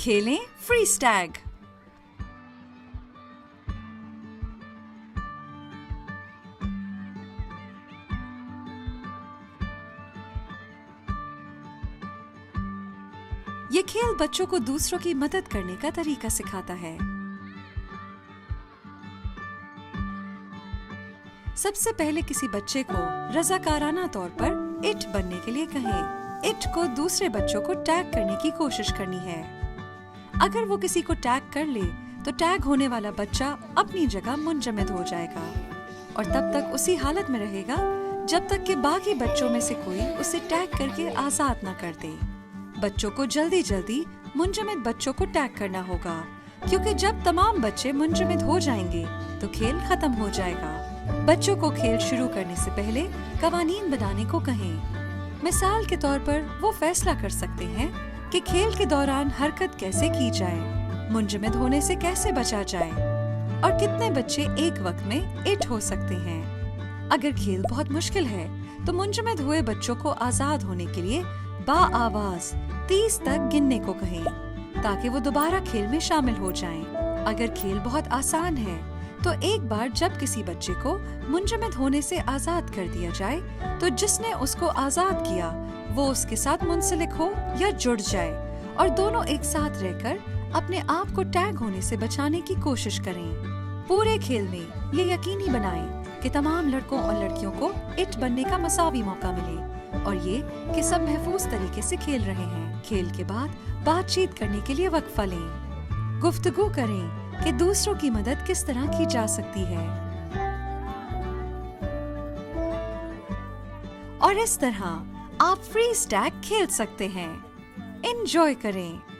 کھیلیں freeze tag. یہ کھیل بچوں کو دوسروں کی مدد کرنے کا طریقہ سکھاتا ہے۔ سب سے پہلے کسی بچے کو رضاکارانہ طور پر اٹ بننے کے لیے کہیں۔ اٹ کو دوسرے بچوں کو ٹیگ کرنے کی کوشش کرنی ہے۔ اگر وہ کسی کو ٹیگ کر لے تو ٹیگ ہونے والا بچہ اپنی جگہ منجمد ہو جائے گا اور تب تک اسی حالت میں رہے گا جب تک کہ باقی بچوں میں سے کوئی اسے ٹیگ کر کے آزاد نہ کر دے۔ بچوں کو جلدی جلدی منجمد بچوں کو ٹیگ کرنا ہوگا، کیونکہ جب تمام بچے منجمد ہو جائیں گے تو کھیل ختم ہو جائے گا۔ بچوں کو کھیل شروع کرنے سے پہلے قوانین بنانے کو کہیں۔ مثال کے طور پر وہ فیصلہ کر سکتے ہیں کہ کھیل کے دوران حرکت کیسے کی جائے، منجمد ہونے سے کیسے بچا جائے اور کتنے بچے ایک وقت میں اٹ ہو سکتے ہیں۔ اگر کھیل بہت مشکل ہے تو منجمد ہوئے بچوں کو آزاد ہونے کے لیے آواز 30 تک گننے کو کہیں تاکہ وہ دوبارہ کھیل میں شامل ہو جائیں۔ اگر کھیل بہت آسان ہے تو ایک بار جب کسی بچے کو منجمد ہونے سے آزاد کر دیا جائے تو جس نے اس کو آزاد کیا وہ اس کے ساتھ منسلک ہو یا جڑ جائے اور دونوں ایک ساتھ رہ کر اپنے آپ کو ٹیگ ہونے سے بچانے کی کوشش کریں۔ پورے کھیل میں یہ یقینی بنائیں کہ تمام لڑکوں اور لڑکیوں کو اٹ بننے کا مساوی موقع ملے اور یہ کہ سب محفوظ طریقے سے کھیل رہے ہیں۔ کھیل کے بعد بات چیت کرنے کے لیے وقفہ لیں۔ گفتگو کریں کہ دوسروں کی مدد کس طرح کی جا سکتی ہے اور اس طرح آپ فریز ٹیگ کھیل سکتے ہیں۔ انجوائے کریں۔